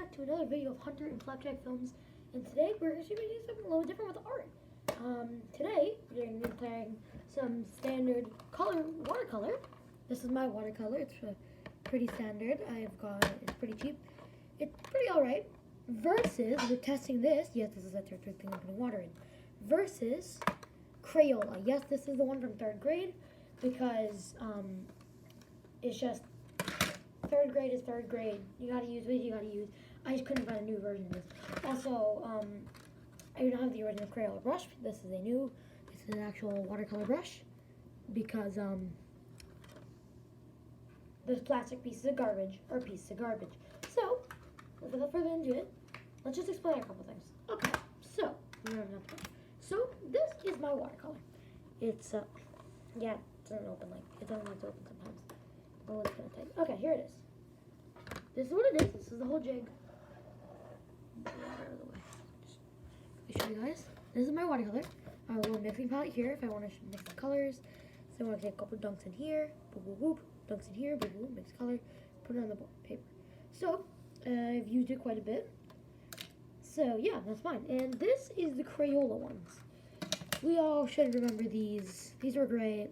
back to another video of Hunter and Flapjack Films, and today we're going to be doing something a little different with art. Today we're going to be playing some standard watercolor. This is my watercolor. It's pretty standard. It's pretty cheap. It's pretty alright. Versus, we're testing this. Yes, this is a third thing I'm putting water in. Versus Crayola. Yes, this is the one from 3rd grade because it's just third grade is 3rd grade. You gotta use what you gotta use. I just couldn't find a new version of this. Also, I don't have the original Crayola brush. This is an actual watercolor brush because there's plastic pieces of garbage. So, without further ado, let's just explain a couple things. Okay, so this is my watercolor. It's yeah, it doesn't open it doesn't like to open sometimes. Oh, it's kind of tight. Okay, here it is. This is what it is. This is the whole jig. Out of the way. Just show you guys. This is my watercolor. I have a little mixing palette here if I want to mix the colors. So I want to take a couple dunks in here. Boop, boop, boop. Dunks in here. Boop, boop. Mix color. Put it on the paper. So I've used it quite a bit. So yeah, that's fine. And this is the Crayola ones. We all should remember these. These were great.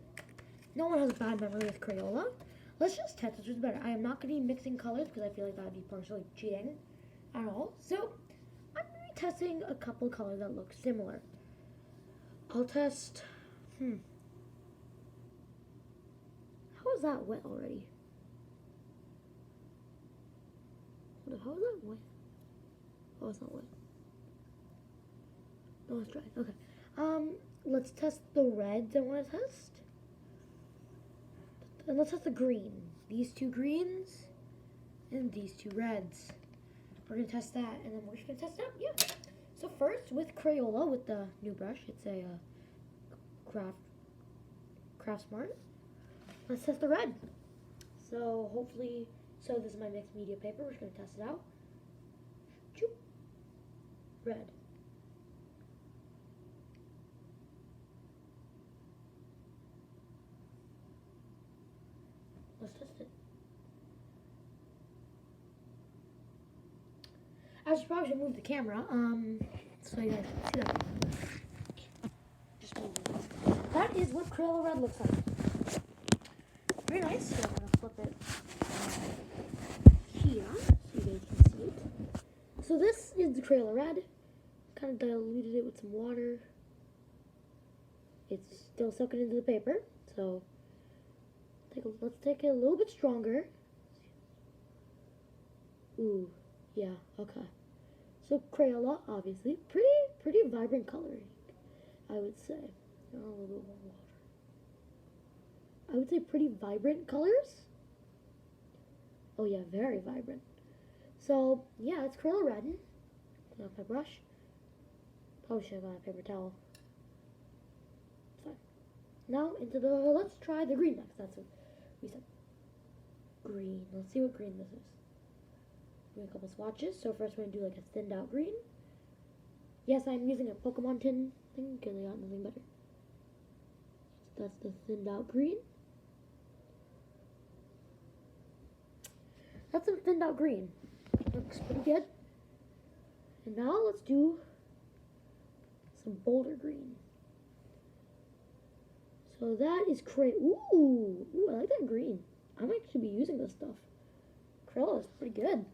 No one has a bad memory with Crayola. Let's just test which is better. I am not going to be mixing colors because I feel like that would be partially cheating at all. So I'm going to be testing a couple colors that look similar. I'll test. How is that wet already? How is that wet? Oh, it's not wet. No, it's dry. Okay. Let's test the reds I want to test. And let's test the green. These two greens and these two reds. We're going to test that, and then we're just going to test it out. Yeah. So first, with Crayola, with the new brush, it's a Craft Smart. Let's test the red. So hopefully, this is my mixed media paper. We're just going to test it out. Choop. Red. Let's test it. I probably should move the camera, so you guys can see that. Just move it. That is what Crayola red looks like. Very nice. So I'm gonna flip it here so you guys can see it. So this is the Crayola red. Kind of diluted it with some water. It's still soaking into the paper, so let's take it a little bit stronger. Ooh, yeah, okay. So Crayola, obviously, pretty vibrant coloring, I would say. A little bit more water. I would say pretty vibrant colors. Oh yeah, very vibrant. So yeah, it's Crayola red. Put off my brush. Probably should have got a paper towel. It's fine. Now let's try the green next. That's what we said. Green. Let's see what green this is. Doing a couple swatches. So first we're gonna do like a thinned out green. Yes, I'm using a Pokemon tin thing because I got nothing better. So that's the thinned out green. That's some thinned out green. Looks pretty good. And now let's do some bolder green. So that is Ooh, I like that green. I might actually be using this stuff. Crayola is pretty good.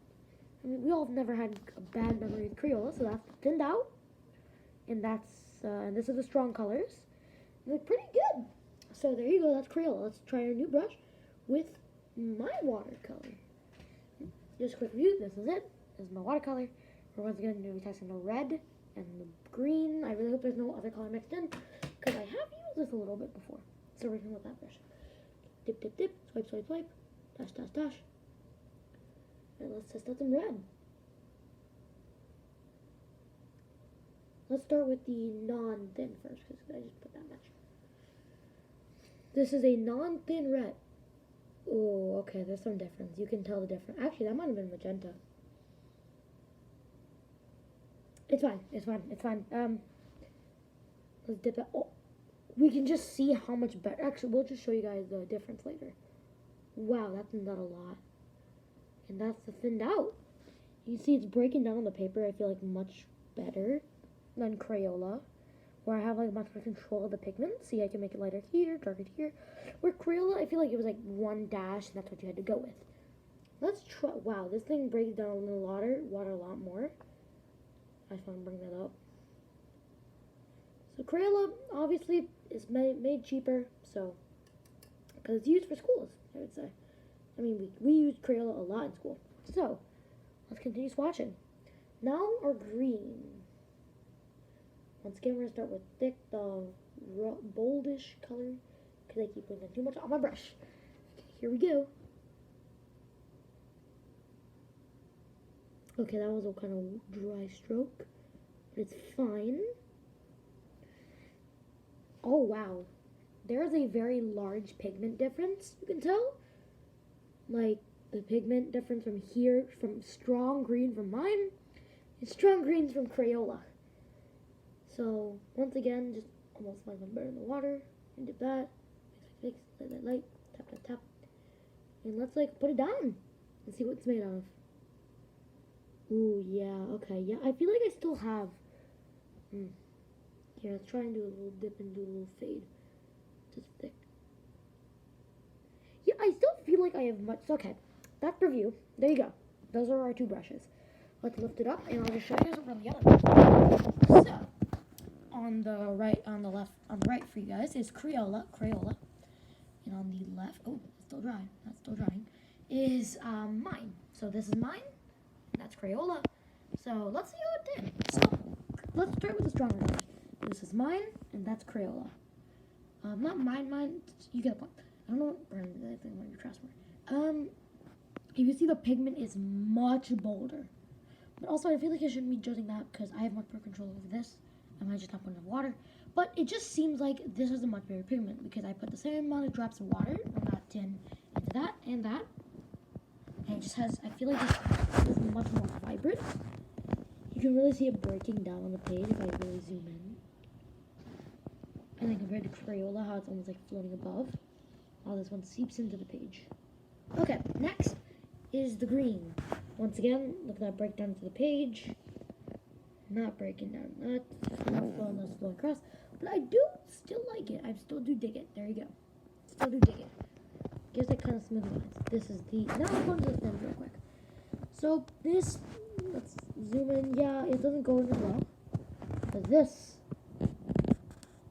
I mean, we all have never had a bad memory with Crayola, so that's thinned out. And and this is the strong colors. They look pretty good. So there you go, that's Crayola. Let's try our new brush with my watercolor. Just a quick review, this is it. This is my watercolor. We're once again going to be testing the red and the green. I really hope there's no other color mixed in, because I have used this a little bit before. So we're going with that brush. Dip, dip, dip, swipe, swipe, swipe, dash, dash, dash. And let's test out some red. Let's start with the non-thin first, because I just put that much. This is a non-thin red. Oh, okay, there's some difference. You can tell the difference. Actually, that might have been magenta. It's fine. It's fine. It's fine. Let's dip it. Oh, we can just see how much better. Actually, we'll just show you guys the difference later. Wow, that thinned out a lot. And that's the thinned out. You see it's breaking down on the paper, I feel like much better than Crayola, where I have like much more control of the pigment. See, I can make it lighter here, darker here. Where Crayola, I feel like it was like one dash, and that's what you had to go with. Let's try. Wow, this thing breaks down the water a lot more. I just want to bring that up. So Crayola obviously is made cheaper, so because it's used for schools, I would say. I mean, we use Crayola a lot in school. So let's continue swatching. Now our green. Once again, we're gonna start with thick, boldish color, because I keep putting too much on my brush. Okay, here we go. Okay, that was a kind of dry stroke, but it's fine. Oh wow, there's a very large pigment difference, you can tell. Like, the pigment difference from here, from strong green from mine, and strong greens from Crayola. So, once again, just almost like one better in the water, and dip that, mix, light, tap, tap, tap. And let's, like, put it down and see what it's made of. Ooh, yeah, okay, yeah, I feel like I still have, Here, let's try and do a little dip and do a little fade. Just thick. Yeah, I still feel like I have much, okay, that's review. There you go. Those are our two brushes. Let's lift it up, and I'll just show you guys from the other. So, on the right, on the left, on the right for you guys is Crayola, and on the left, oh, it's still dry, that's still drying, is mine. So this is mine, that's Crayola. So let's see how it did. So let's start with the stronger one. This is mine, and that's Crayola. Not mine, you get the point. I don't know what brand I think I'm gonna trust more. If you see, the pigment is much bolder. But also, I feel like I shouldn't be judging that because I have much more control over this. I might just not put enough water. But it just seems like this is a much better pigment because I put the same amount of drops of water on that tin into that and that. And it just has, I feel like this is much more vibrant. You can really see it breaking down on the page if I really zoom in. And then compared to Crayola, how it's almost like floating above. While this one seeps into the page. Okay, next is the green. Once again, look at that breakdown to the page. Not breaking down, not flowing across. But I do still like it. I still do dig it. There you go. Still do dig it. Gives it kind of smooth lines. This is the, now I'm going to the stems real quick. So this, let's zoom in. Yeah, it doesn't go in as well. But this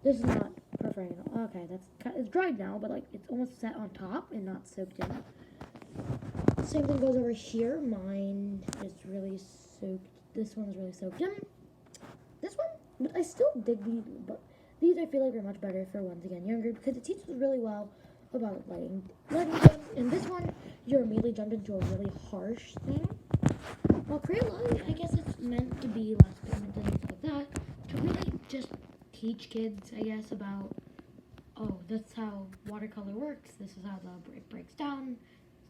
is not perforating at all. Okay, it's dried now, but like it's almost set on top and not soaked in. Same thing goes over here. Mine is really soaked. This one is really soaked in. This one, but I still dig these. But these I feel like are much better for, once again, younger, because it teaches really well about lighting them. And this one, you're immediately jumped into a really harsh thing. While Crayola, I guess it's meant to be less pigmented and stuff like that, to really just teach kids, I guess, about, oh, that's how watercolor works. This is how it breaks down.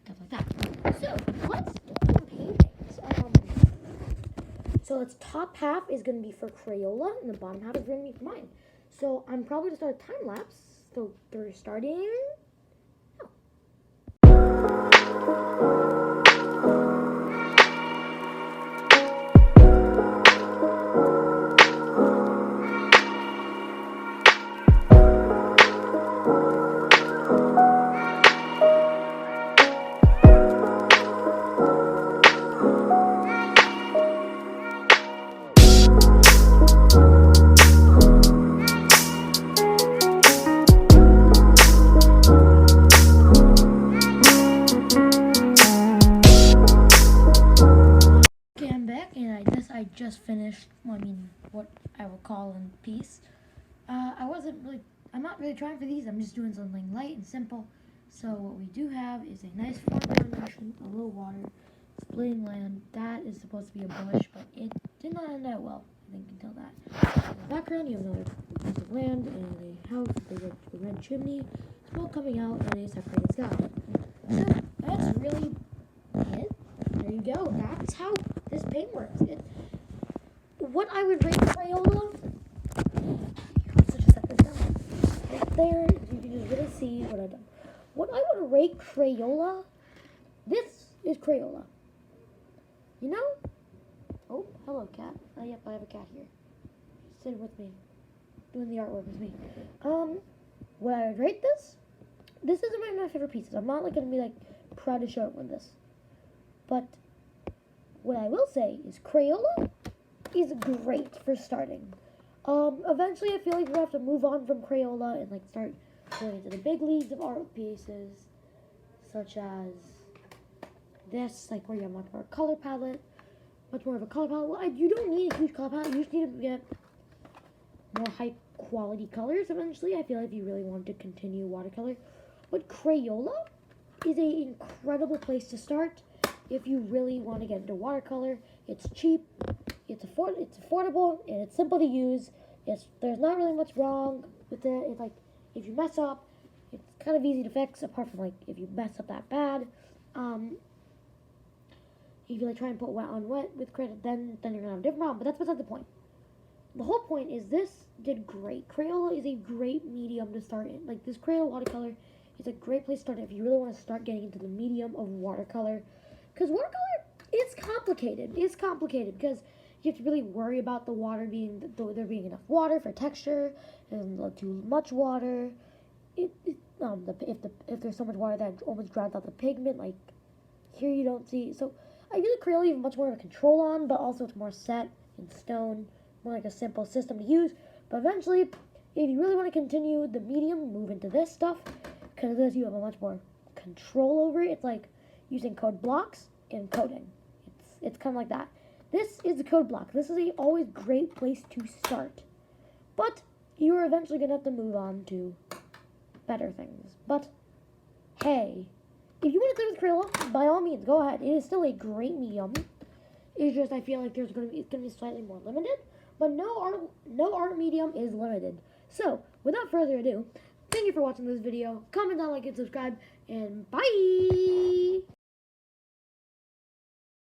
Stuff like that. So let's do some paintings. So its top half is going to be for Crayola, and the bottom half is going to be for mine. So I'm probably going to start a time lapse. So they're starting. I just finished, what I would call a piece. I'm not really trying for these, I'm just doing something light and simple. So what we do have is a nice foreground motion, a little water, splitting land. That is supposed to be a bush, but it did not end out well, I think you can tell that. In the background, you have another piece of land and a house with a red chimney, smoke coming out, and a separated sky. So that's really it. There you go. That's how this paint works. What I would rate Crayola, such a separate down. Right there, you can just really see what I've done. What I would rate Crayola, this is Crayola. You know, Oh, hello, cat. Oh, yep, I have a cat here. Sitting with me. Doing the artwork with me. Would I rate this? This isn't one of my favorite pieces. I'm not like gonna be like proud to show everyone this. But what I will say is Crayola is great for starting. Eventually I feel like we'll have to move on from Crayola and like start going into the big leagues of art pieces, such as this, like where you have much more color palette, much more of a color palette. Well, you don't need a huge color palette. You just need to get more high quality colors eventually. I feel like if you really want to continue watercolor. But Crayola is an incredible place to start if you really want to get into watercolor. It's cheap, it's affordable, and it's simple to use. There's not really much wrong with it. It's like if you mess up, it's kind of easy to fix. Apart from like if you mess up that bad, if you like try and put wet on wet with credit, then you're gonna have a different problem. But that's beside the point. The whole point is this did great. Crayola is a great medium to start in. Like this Crayola watercolor is a great place to start if you really want to start getting into the medium of watercolor. Because watercolor is complicated. It's complicated because you have to really worry about the water there being enough water for texture, and not too much water. If there's so much water that almost drowns out the pigment, like here you don't see. So I feel like Crayola you have much more of a control on, but also it's more set in stone, more like a simple system to use. But eventually, if you really want to continue the medium, move into this stuff, because this you have a much more control over it. It's like using code blocks and coding. It's kind of like that. This is the code block. This is a always great place to start. But you're eventually going to have to move on to better things. But hey, if you want to play with Crayola, by all means, go ahead. It is still a great medium. It's just I feel like it's going to be slightly more limited. But no art medium is limited. So, without further ado, thank you for watching this video. Comment down, like, and subscribe. And bye!